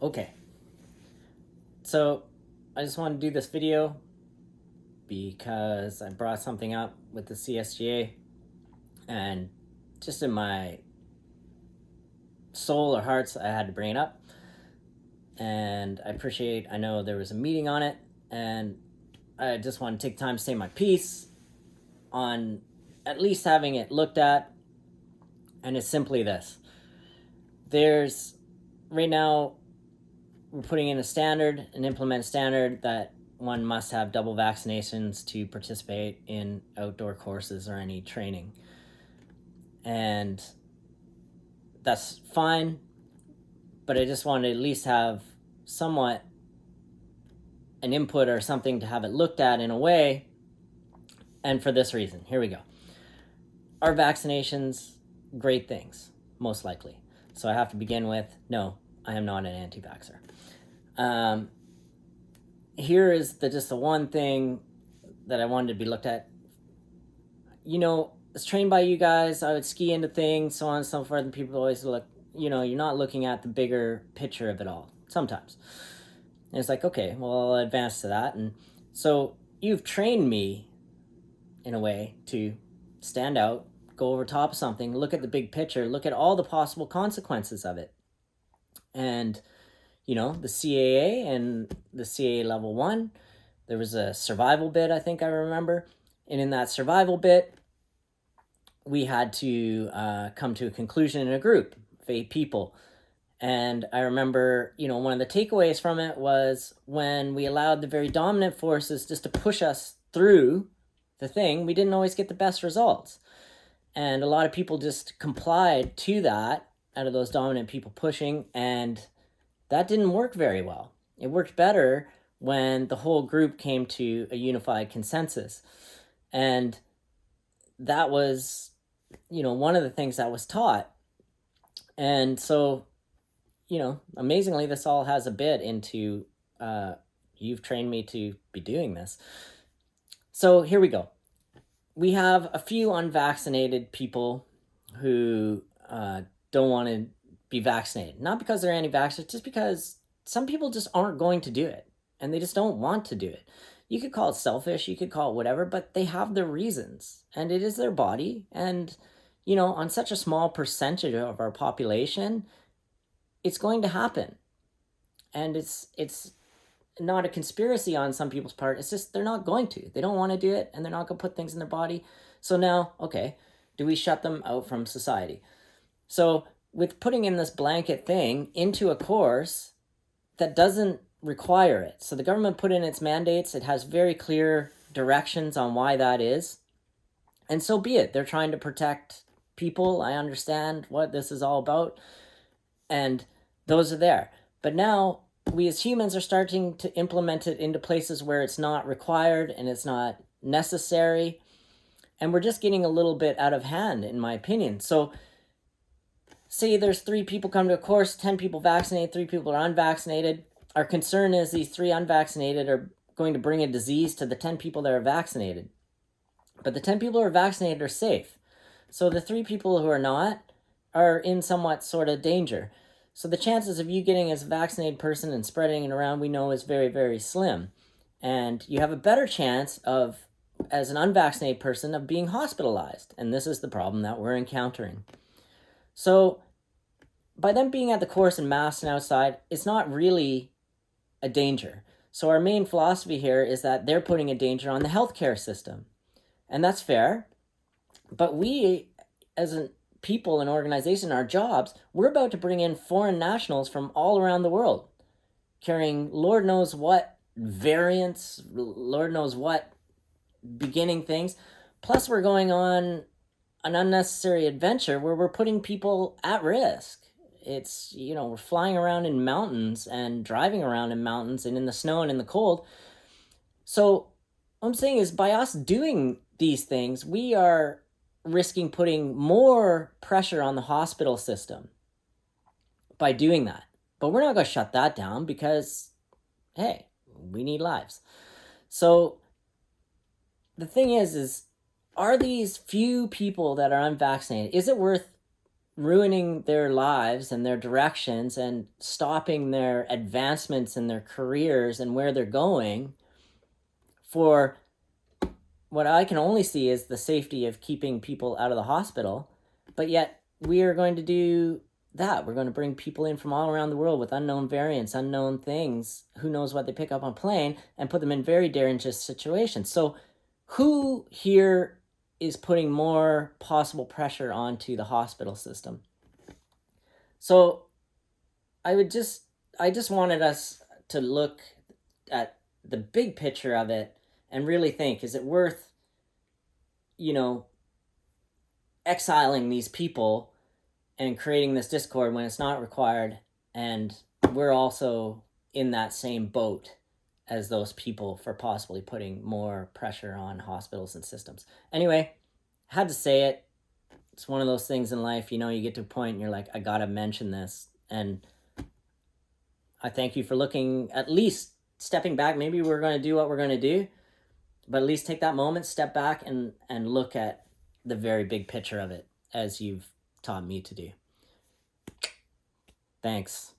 Okay, so I just want to do this video because I brought something up with the CSGA, and just in my soul or hearts, I had to bring it up. And I know there was a meeting on it, and I just want to take time to say my piece on at least having it looked at. And it's simply this: there's right now, we're putting in an implement standard that one must have double vaccinations to participate in outdoor courses or any training. And that's fine, but I just want to at least have somewhat an input or something to have it looked at in a way. And for this reason, here we go. Are vaccinations great things? Most likely. So I have to begin with, no, I am not an anti-vaxxer. Here is just the one thing that I wanted to be looked at. You know, as trained by you guys, I would ski into things, so on and so forth, and people always look, you're not looking at the bigger picture of it all, sometimes. And it's like, okay, well, I'll advance to that. And so you've trained me, in a way, to stand out, go over top of something, look at the big picture, look at all the possible consequences of it. And, the CAA and the CAA level 1, there was a survival bit, I think I remember. And in that survival bit, we had to come to a conclusion in a group of 8 people. And I remember, one of the takeaways from it was when we allowed the very dominant forces just to push us through the thing, we didn't always get the best results. And a lot of people just complied to that out of those dominant people pushing, and that didn't work very well. It worked better when the whole group came to a unified consensus. And that was, one of the things that was taught. And so, amazingly, this all has a bit into you've trained me to be doing this. So here we go. We have a few unvaccinated people who don't want to be vaccinated. Not because they're anti-vaxxers, just because some people just aren't going to do it, and they just don't want to do it. You could call it selfish, you could call it whatever, but they have their reasons, and it is their body. And, on such a small percentage of our population, it's going to happen. And it's not a conspiracy on some people's part. It's just they're not going to. They don't want to do it, and they're not going to put things in their body. So now, okay, do we shut them out from society? So with putting in this blanket thing into a course that doesn't require it. So the government put in its mandates. It has very clear directions on why that is. And so be it. They're trying to protect people. I understand what this is all about. And those are there. But now we as humans are starting to implement it into places where it's not required and it's not necessary. And we're just getting a little bit out of hand, in my opinion. So say there's 3 people come to a course, 10 people vaccinated, 3 people are unvaccinated. Our concern is these 3 unvaccinated are going to bring a disease to the 10 people that are vaccinated. But the 10 people who are vaccinated are safe. So the 3 people who are not are in somewhat sort of danger. So the chances of you getting as a vaccinated person and spreading it around, we know, is very, very slim. And you have a better chance of, as an unvaccinated person, of being hospitalized. And this is the problem that we're encountering. So by them being at the course and masked and outside, it's not really a danger. So our main philosophy here is that they're putting a danger on the healthcare system. And that's fair. But we, as a people and organization, our jobs, we're about to bring in foreign nationals from all around the world, carrying Lord knows what variants, Lord knows what beginning things. Plus, we're going on an unnecessary adventure where we're putting people at risk. It's, we're flying around in mountains and driving around in mountains and in the snow and in the cold. So what I'm saying is, by us doing these things, we are risking putting more pressure on the hospital system by doing that. But we're not going to shut that down because, hey, we need lives. So the thing is are these few people that are unvaccinated, is it worth ruining their lives and their directions and stopping their advancements in their careers and where they're going for what I can only see is the safety of keeping people out of the hospital. But yet we are going to do that. We're going to bring people in from all around the world with unknown variants, unknown things, who knows what they pick up on plane, and put them in very dangerous situations. So who here is putting more possible pressure onto the hospital system? So I just wanted us to look at the big picture of it and really think, is it worth, you know, exiling these people and creating this discord when it's not required, and we're also in that same boat as those people for possibly putting more pressure on hospitals and systems. Anyway, had to say it. It's one of those things in life, you get to a point and you're like, I gotta mention this. And I thank you for looking, at least stepping back. Maybe we're going to do what we're going to do, but at least take that moment, step back, and look at the very big picture of it, as you've taught me to do. Thanks.